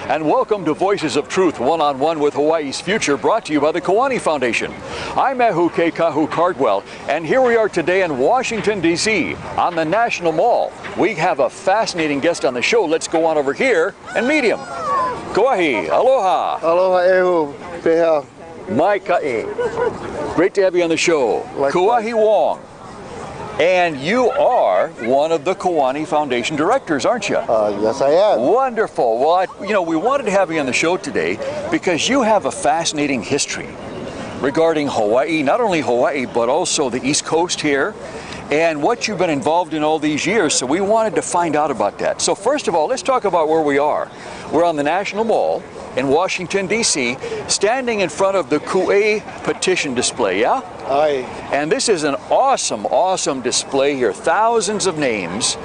and welcome to Voices of Truth, one-on-one with Hawaii's future, brought to you by the Kiwani Foundation. I'm Ehu Kahu Cardwell, and here we are today in Washington, D.C., on the National Mall. We have a fascinating guest on the show. Let's go on over here and meet him. Koahi, aloha. Aloha, Ehu, Peha. Mai kae. Great to have you on the show. Koahi Wong. And you are one of the Kiwani Foundation directors, aren't you? Yes, I am. Wonderful. Well, we wanted to have you on the show today because you have a fascinating history regarding Hawaii, not only Hawaii, but also the East Coast here, and what you've been involved in all these years. So we wanted to find out about that. So first of all, let's talk about where we are. We're on the National Mall in Washington, D.C., standing in front of the Ku'e petition display, yeah? Aye. And this is an awesome display here. Thousands of names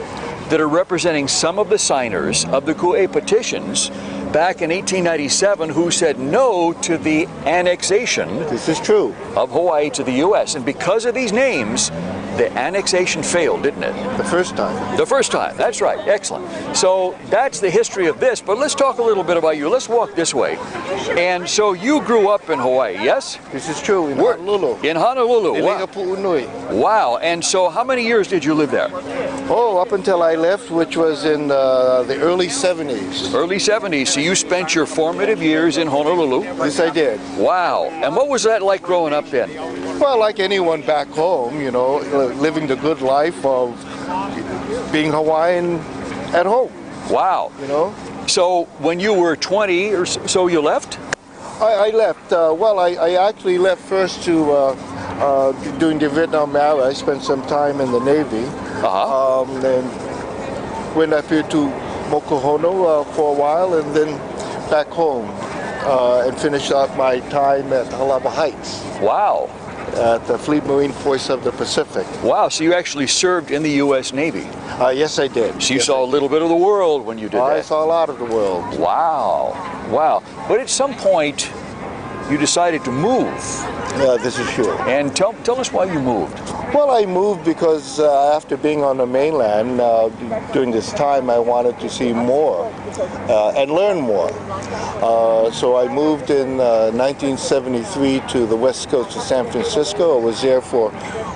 that are representing some of the signers of the Ku'e petitions back in 1897 who said no to the annexation This is true. of Hawaii to the U.S. And because of these names, the annexation failed, didn't it? The first time. The first time, that's right, excellent. So that's the history of this, but let's talk a little bit about you. Let's walk this way. And so you grew up in Hawaii, yes? This is true, in Honolulu. In Honolulu, wow. Pu'unui. Wow, and so how many years did you live there? Oh, up until I left, which was in the early 70s. Early 70s, so you spent your formative years in Honolulu. Yes, I did. Wow, and what was that like growing up then? Well, like anyone back home, living the good life of being Hawaiian at home. Wow. So when you were 20 or so, you left? I left. Well, I actually left first to during the Vietnam era. I spent some time in the Navy. And went up here to Mokohono for a while, and then back home and finished up my time at Halava Heights. Wow. At the Fleet Marine Force of the Pacific. Wow, so you actually served in the U.S. Navy? Yes, I did. So you saw a little bit of the world when you did that? I saw a lot of the world. Wow, wow. But at some point, you decided to move. Yeah, this is true. And tell us why you moved. Well, I moved because after being on the mainland during this time, I wanted to see more and learn more. So I moved in 1973 to the west coast of San Francisco. I was there for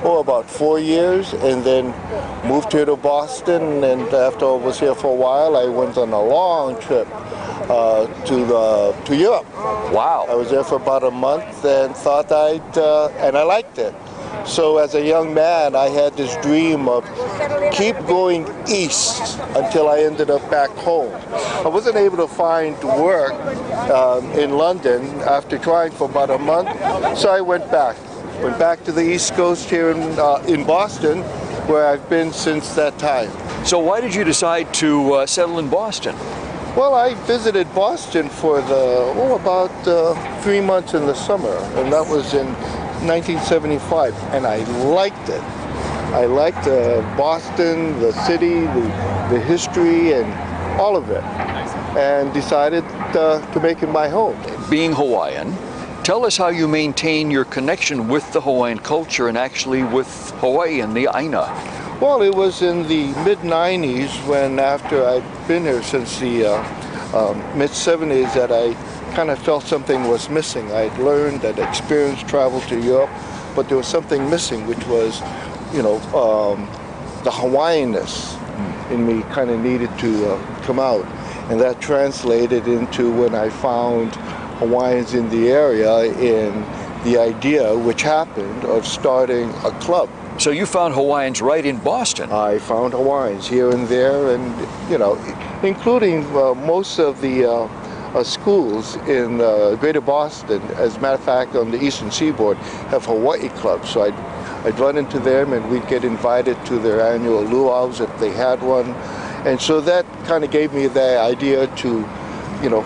about 4 years, and then moved here to Boston. And after I was here for a while, I went on a long trip to Europe. Wow. I was there for about a month and thought and I liked it. So as a young man, I had this dream of keep going east until I ended up back home. I wasn't able to find work in London after trying for about a month, so I went back. Went back to the East Coast here in Boston, where I've been since that time. So why did you decide to settle in Boston? Well, I visited Boston for about 3 months in the summer, and that was in 1975, and I liked it. I liked Boston, the city, the history, and all of it, and decided to make it my home. Being Hawaiian, tell us how you maintain your connection with the Hawaiian culture and actually with Hawaii and the Aina. Well, it was in the mid-90s when, after I'd been here since the mid-70s, that I kind of felt something was missing. I'd learned, I'd experienced travel to Europe, but there was something missing, which was, the Hawaiianness in me kind of needed to come out. And that translated into when I found Hawaiians in the area in the idea, which happened, of starting a club. So you found Hawaiians right in Boston? I found Hawaiians here and there, and including most of the schools in Greater Boston. As a matter of fact, on the Eastern Seaboard, have Hawaii clubs. So I'd run into them, and we'd get invited to their annual luau's if they had one. And so that kind of gave me the idea to,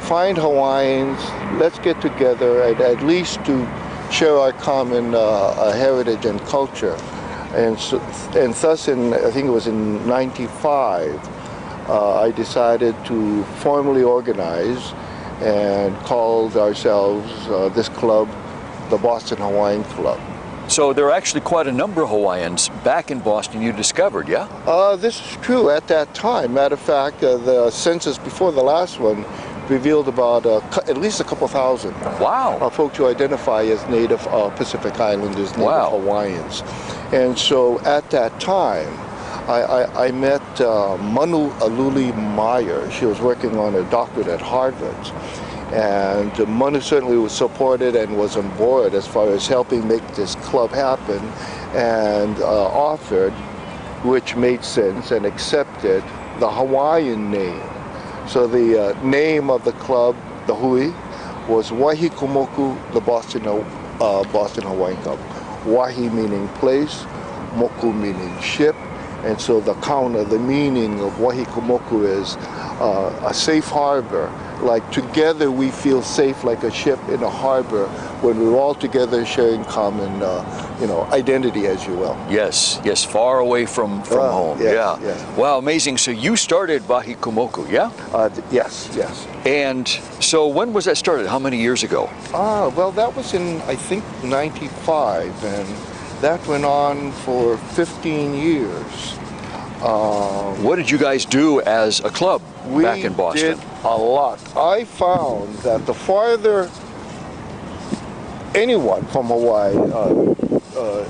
find Hawaiians. Let's get together, and at least to share our common heritage and culture. And thus, I think it was in '95, I decided to formally organize and called ourselves, this club, the Boston Hawaiian Club. So there are actually quite a number of Hawaiians back in Boston you discovered, yeah? This is true at that time. Matter of fact, the census before the last one revealed about at least a couple thousand Wow. folks who identify as Native Pacific Islanders, Native Wow. Hawaiians. And so at that time, I met Manu Aluli Meyer. She was working on a doctorate at Harvard. And Manu certainly was supported and was on board as far as helping make this club happen, and authored, which made sense, and accepted the Hawaiian name. So the name of the club, the Hui, was Wahikumoku, the Boston Hawaiian Club. Wahi meaning place, moku meaning ship, and so the counter, the meaning of Wahikumoku is a safe harbor. Like together we feel safe like a ship in a harbor when we're all together sharing common, identity, as you will. Yes, yes, far away from home. Yes, yeah. yes. Wow, amazing. So you started Wahikumoku, yeah? Yes, yes. And so when was that started? How many years ago? Well, that was in, I think, 95, and that went on for 15 years. What did you guys do as a club back in Boston? We did a lot. I found that the farther anyone from Hawaii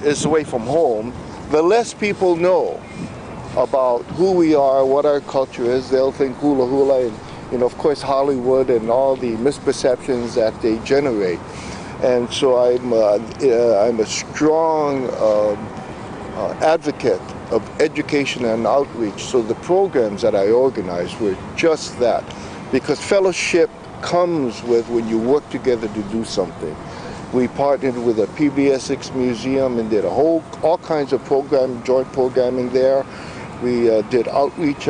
is away from home, the less people know about who we are, what our culture is. They'll think hula hula and, of course, Hollywood and all the misperceptions that they generate. And so I'm a strong advocate of education and outreach. So the programs that I organized were just that, because fellowship comes with when you work together to do something. We partnered with a PBS6 museum and did all kinds of joint programming there. We did outreach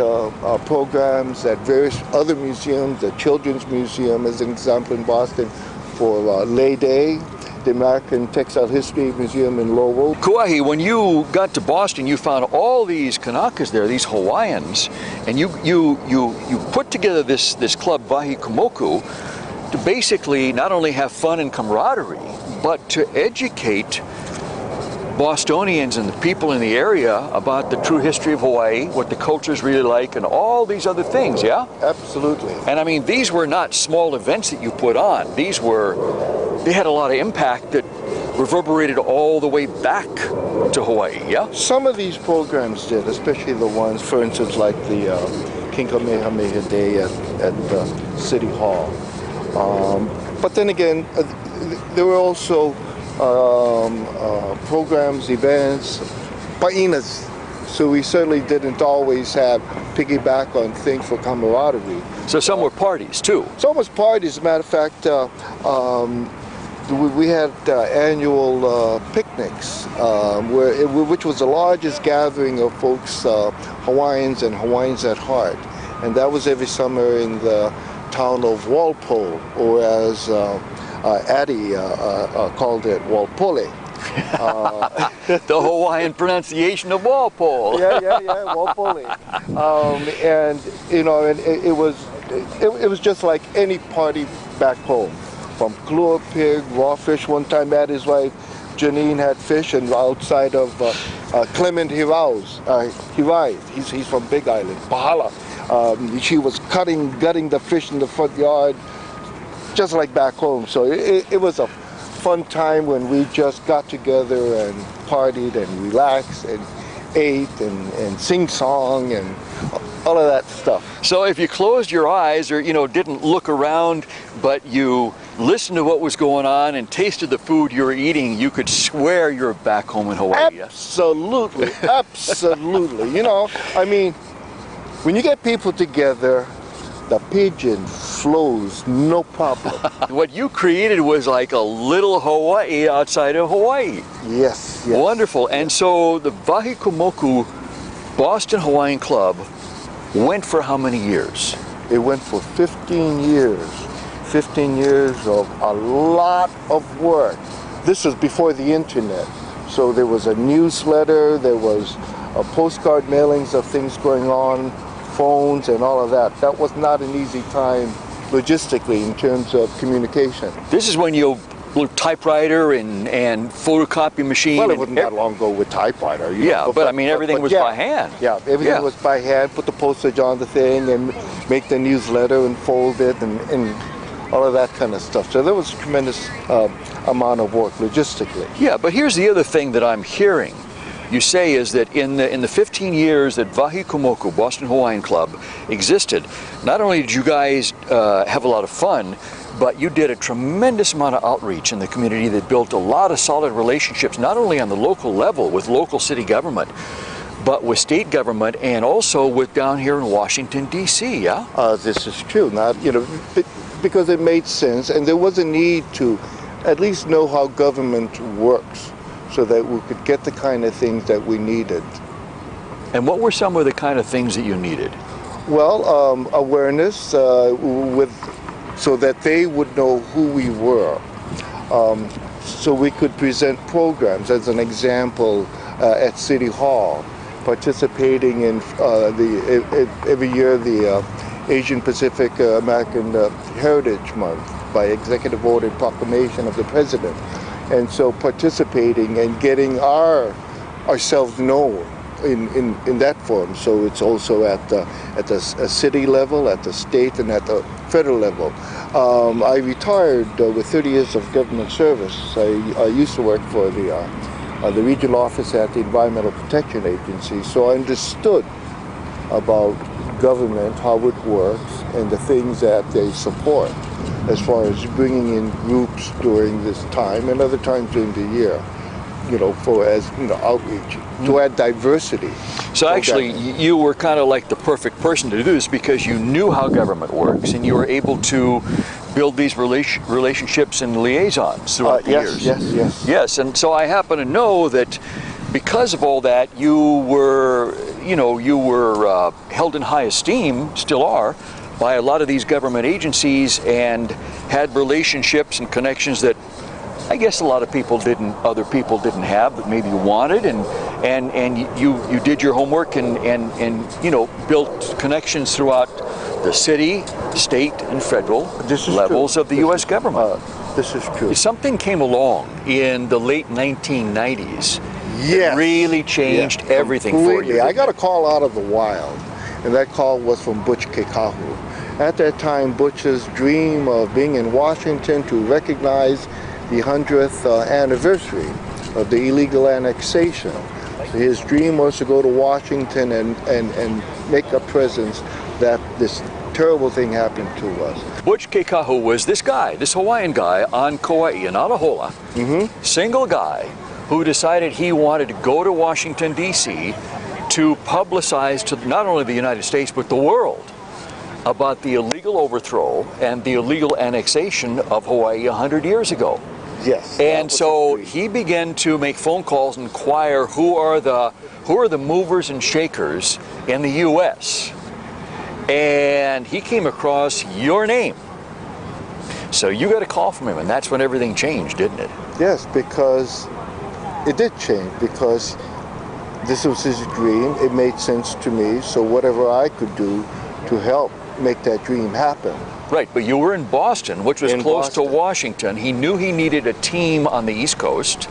programs at various other museums, the Children's Museum as an example in Boston for Lay Day, the American Textile History Museum in Lowell. Kuahi, when you got to Boston, you found all these Kanakas there, these Hawaiians, and you put together this club Wahikumoku to basically not only have fun and camaraderie, but to educate Bostonians and the people in the area about the true history of Hawaii, what the culture is really like, and all these other things, yeah? Absolutely. And I mean, these were not small events that you put on. They had a lot of impact that reverberated all the way back to Hawaii, yeah? Some of these programs did, especially the ones, for instance, like the Kinkamehameha Day at City Hall. But then again, there were also programs, events, pa'inas. So we certainly didn't always have piggyback on things for camaraderie. So some were parties too. Some was parties. As a matter of fact, we had annual picnics, which was the largest gathering of folks, Hawaiians and Hawaiians at heart. And that was every summer in the town of Walpole, or as Addie called it, Walpole. The Hawaiian pronunciation of Walpole. Yeah, Walpole. And it was just like any party back home. From Klua pig, raw fish. One time, Addie's wife Janine had fish, and outside of Clement Hirai, he's from Big Island, Pahala. She was gutting the fish in the front yard, just like back home. So it was a fun time when we just got together and partied and relaxed and ate and sing song and all of that stuff. So if you closed your eyes or didn't look around, but you listened to what was going on and tasted the food you were eating, you could swear you're back home in Hawaii. Absolutely, absolutely. I mean, when you get people together, the pigeon flows, no problem. What you created was like a little Hawaii outside of Hawaii. Yes. Wonderful. And so the Wahikumoku Boston Hawaiian Club went for how many years? It went for 15 years. 15 years of a lot of work. This was before the internet. So there was a newsletter, there was a postcard mailings of things going on, phones and all of that. That was not an easy time logistically in terms of communication. This is when you little typewriter and photocopy machine. Well, it wasn't that long ago with typewriter. But I mean, everything was by hand. Yeah, everything was by hand. Put the postage on the thing and make the newsletter and fold it and all of that kind of stuff. So there was a tremendous amount of work logistically. Yeah, but here's the other thing that I'm hearing you say is that in the 15 years that Wahi Kumoku, Boston Hawaiian Club, existed, not only did you guys have a lot of fun, but you did a tremendous amount of outreach in the community that built a lot of solid relationships, not only on the local level with local city government, but with state government and also with down here in Washington, D.C., yeah? This is true. Not, because it made sense, and there was a need to at least know how government works so that we could get the kind of things that we needed. And what were some of the kind of things that you needed? Well, awareness so that they would know who we were. So we could present programs, as an example, at City Hall, participating in every year the Asian Pacific American Heritage Month by executive order and proclamation of the president. And so participating and getting ourselves known in that form. So it's also at the city level, at the state, and at the federal level. I retired with 30 years of government service. I used to work for the regional office at the Environmental Protection Agency, so I understood about government, how it works, and the things that they support, as far as bringing in groups during this time and other times during the year, for outreach, to add diversity. So actually, you were kind of like the perfect person to do this because you knew how government works and you were able to build these relationships and liaisons throughout the years. Yes, and so I happen to know that because of all that, you were held in high esteem, still are, by a lot of these government agencies and had relationships and connections that I guess a lot of other people didn't have, but maybe you wanted, and you did your homework and built connections throughout the city, state, and federal levels of the U.S. government. This is true. Something came along in the late 1990s. Yes. It really changed everything completely. for you. I got a call out of the wild, and that call was from Butch Kekahu. At that time, Butch's dream of being in Washington to recognize the 100th anniversary of the illegal annexation. His dream was to go to Washington and make a presence that this terrible thing happened to us. Butch Kekahu was this guy, this Hawaiian guy on Kauai in Anahola, single guy who decided he wanted to go to Washington, D.C. to publicize to not only the United States but the world about the illegal overthrow and the illegal annexation of Hawaii 100 years ago. Yes. And so he began to make phone calls and inquire who are the movers and shakers in the U.S. And he came across your name. So you got a call from him, and that's when everything changed, didn't it? Yes, because it did change, because this was his dream. It made sense to me, so whatever I could do to help make that dream happen. Right, but you were in Boston, which was close to Washington. He knew he needed a team on the East Coast,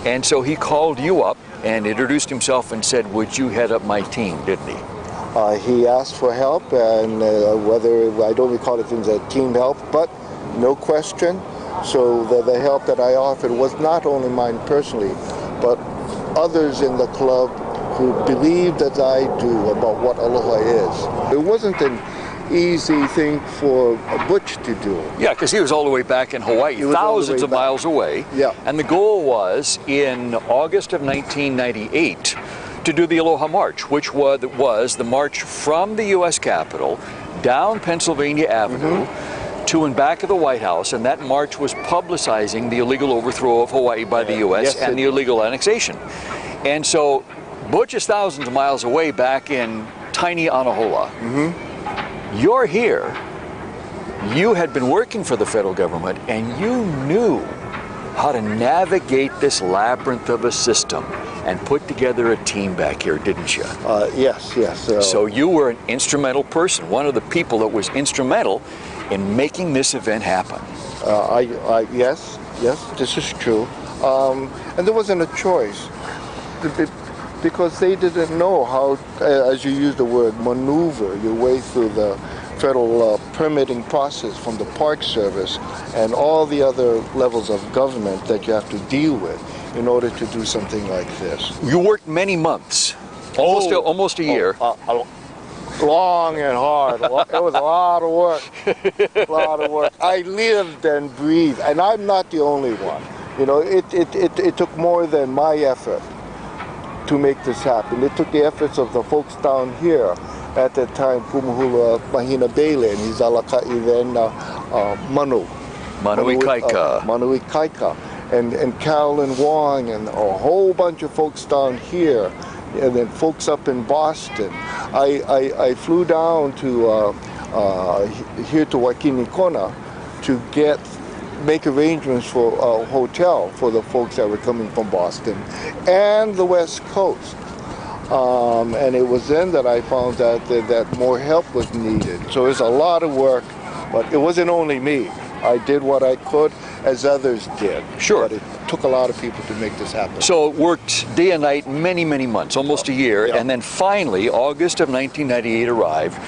and so he called you up and introduced himself and said, would you head up my team, didn't he? He asked for help, and whether, I don't recall if it was a team help, but no question. So the help that I offered was not only mine personally, but others in the club who believed as I do about what aloha is. It wasn't an easy thing for Butch to do. Yeah, because he was all the way back in Hawaii, thousands of miles away. Yeah. And the goal was in August of 1998 to do the Aloha March, which was the march from the U.S. Capitol down Pennsylvania Avenue to and back of the White House, and that march was publicizing the illegal overthrow of Hawaii by the U.S. and the illegal annexation. And so Butch is thousands of miles away back in tiny Anahola. You're here. You had been working for the federal government, and you knew how to navigate this labyrinth of a system and put together a team back here, didn't you? Yes. So you were an instrumental person, one of the people that was instrumental in making this event happen. Yes, Yes, this is true. And there wasn't a choice because they didn't know how, as you use the word, maneuver your way through the federal permitting process from the Park Service and all the other levels of government that you have to deal with in order to do something like this. You worked many months, almost a year. Long and hard. It was a lot of work. A lot of work. I lived and breathed, and I'm not the only one. You know, it took more than my effort to make this happen. It took the efforts of the folks down here at that time, Pumuhula Mahina Bele and his alakai, then Manui Kaika, and Carol and Wong, and a whole bunch of folks down here, and then folks up in Boston. I flew down to here to Wakinikona to make arrangements for a hotel for the folks that were coming from Boston and the West Coast. And it was then that I found out that more help was needed. So it was a lot of work, but it wasn't only me. I did what I could, as others did. Sure. But it took a lot of people to make this happen. So it worked day and night, many, many months, almost a year, Yeah. and then finally, August of 1998 arrived.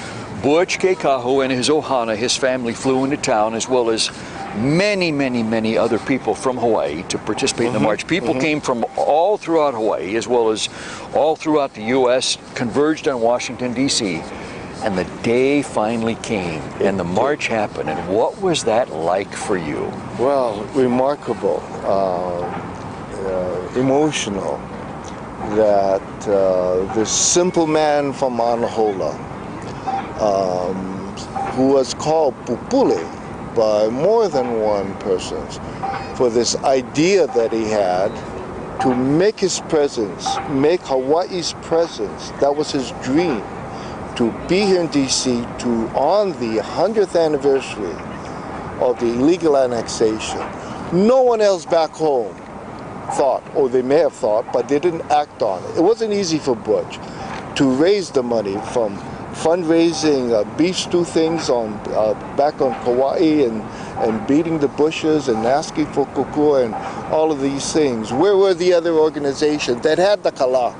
Butch Keikahu and his ohana, his family, flew into town, as well as many, many, many other people from Hawaii to participate in the march. People came from all throughout Hawaii, as well as all throughout the U.S., converged on Washington, D.C., and the day finally came, and the march happened. And what was that like for you? Well, remarkable, emotional, that this simple man from Anahola, who was called Pupule by more than one person, for this idea that he had to make his presence, make Hawaii's presence, that was his dream, to be here in D.C. on the 100th anniversary of the illegal annexation. No one else back home thought, or they may have thought, but they didn't act on it. It wasn't easy for Butch to raise the money from fundraising beef stew things back on Kauai and beating the bushes and asking for kukua and all of these things. Where were the other organizations that had the kala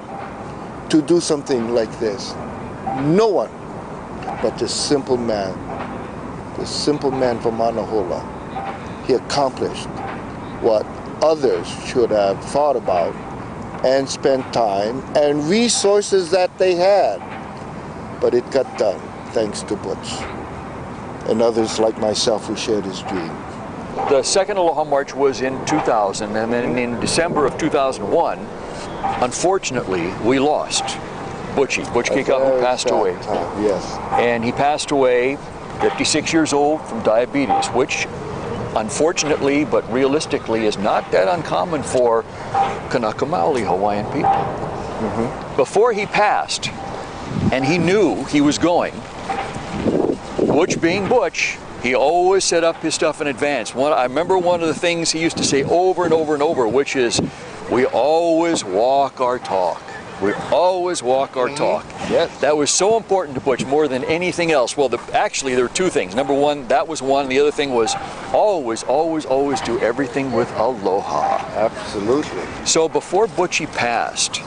to do something like this? No one but this simple man from Anahola. He accomplished what others should have thought about and spent time and resources that they had. But it got done, thanks to Butch and others like myself who shared his dream. The second Aloha March was in 2000, and then in December of 2001, unfortunately, we lost Butch Keikahu passed away. Yes. And he passed away 56 years old from diabetes, which unfortunately, but realistically, is not that uncommon for Kanaka Maoli Hawaiian people. Before he passed, and he knew he was going, Butch being Butch, he always set up his stuff in advance. I remember one of the things he used to say over and over and over, which is, we always walk our talk. We always walk our talk. Yes. That was so important to Butch, more than anything else. Well, actually, there were two things. Number one, that was one. The other thing was always, always, always do everything with aloha. Absolutely. So before Butchie passed,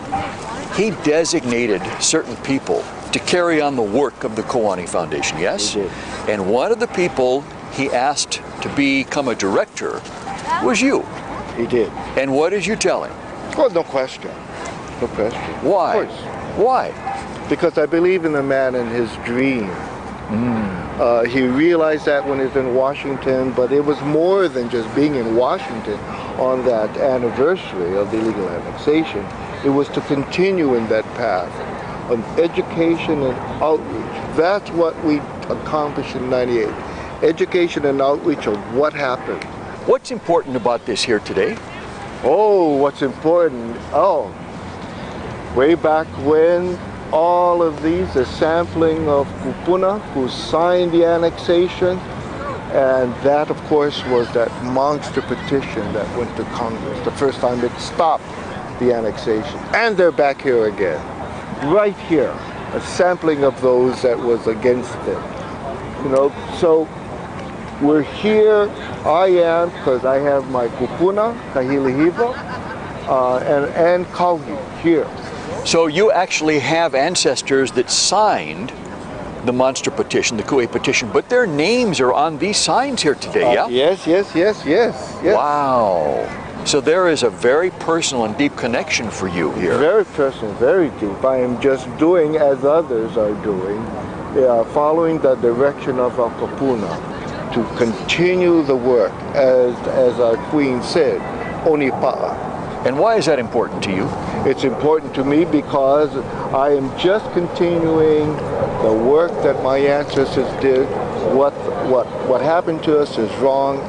he designated certain people to carry on the work of the Koani Foundation, yes? He did. And one of the people he asked to become a director was you. He did. And what did you tell him? Well, no question. No question. Why? Of course. Why? Because I believe in the man and his dream. He realized that when he was in Washington, but it was more than just being in Washington on that anniversary of the illegal annexation. It was to continue in that path of education and outreach. That's what we accomplished in '98. Education and outreach of what happened. What's important about this here today? Oh, what's important? Oh, way back when, all of these, the sampling of kupuna who signed the annexation, and that of course was that monster petition that went to Congress, the first time it stopped the annexation. And they're back here again, right here, a sampling of those that was against it. You know, so We're here, I am, because I have my kupuna, kahilihiva, and kauhi here. So you actually have ancestors that signed the monster petition, the Ku'e petition, but their names are on these signs here today, yeah? Yes. Wow. So there is a very personal and deep connection for you here. Very personal, very deep. I am just doing as others are doing, following the direction of our kapuna to continue the work, as our queen said, onipa'a. And why is that important to you? It's important to me because I am just continuing the work that my ancestors did. What happened to us is wrong,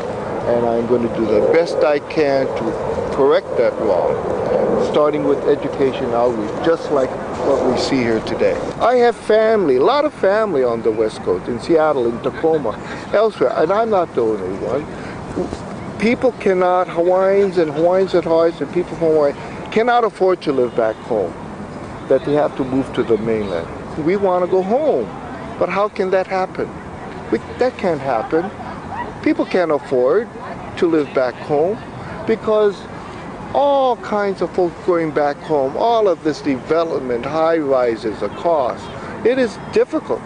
and I'm going to do the best I can to correct that wrong, starting with education outreach, just like what we see here today. I have family, a lot of family on the West Coast, in Seattle, in Tacoma, elsewhere, and I'm not the only one. People cannot, Hawaiians at heart, and people from Hawaii cannot afford to live back home, that they have to move to the mainland. We want to go home, but how can that happen? That can't happen. People can't afford to live back home because all kinds of folks going back home, all of this development, high rises, a cost. It is difficult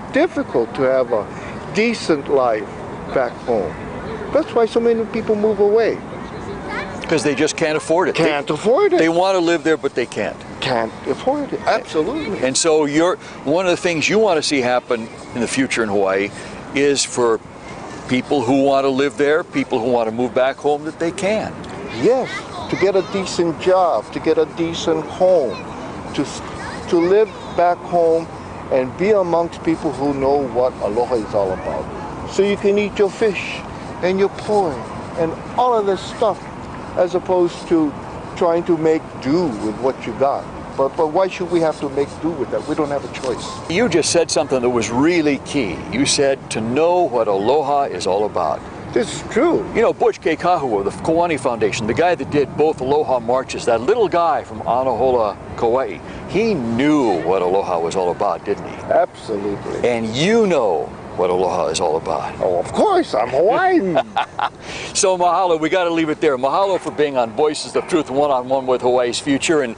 to have a decent life back home. That's why so many people move away. Because they just can't afford it. Can't afford it. They want to live there, but they can't. Can't afford it, absolutely. And so one of the things you want to see happen in the future in Hawaii is for people who want to live there, people who want to move back home, that they can. Yes, to get a decent job, to get a decent home, to live back home and be amongst people who know what aloha is all about. So you can eat your fish and your poi and all of this stuff, as opposed to trying to make do with what you got. But why should we have to make do with that? We don't have a choice. You just said something that was really key. You said to know what aloha is all about. This is true. You know, Butch Keikahu of the Kauani Foundation, the guy that did both Aloha marches, that little guy from Anahola, Kauai, he knew what aloha was all about, didn't he? Absolutely. And you know what aloha is all about. Oh, of course, I'm Hawaiian. So mahalo, we got to leave it there. Mahalo for being on Voices of Truth one-on-one with Hawaii's Future and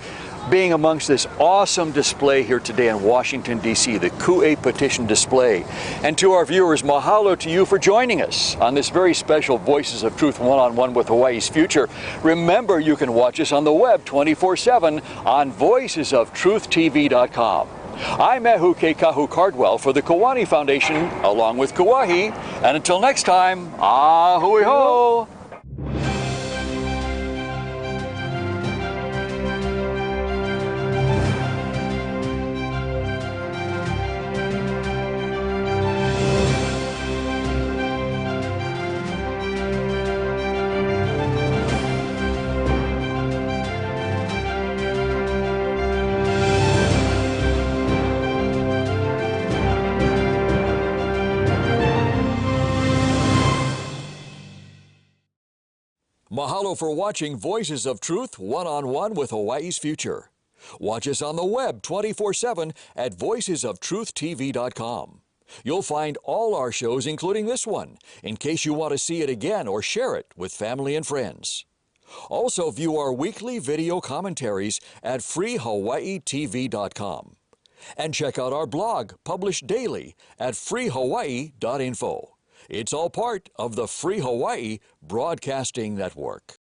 being amongst this awesome display here today in Washington, D.C., the Ku'e Petition display. And to our viewers, mahalo to you for joining us on this very special Voices of Truth one-on-one with Hawaii's Future. Remember, you can watch us on the web 24/7 on voicesoftruth.tv.com. I'm Ehu Keikahu Cardwell for the Kauani Foundation, along with Kauahi. And until next time, ahui ho! Mahalo for watching Voices of Truth one-on-one with Hawaii's Future. Watch us on the web 24/7 at voicesoftruth.tv.com. You'll find all our shows, including this one, in case you want to see it again or share it with family and friends. Also view our weekly video commentaries at freehawaiitv.com. And check out our blog, published daily, at freehawaii.info. It's all part of the Free Hawaii Broadcasting Network.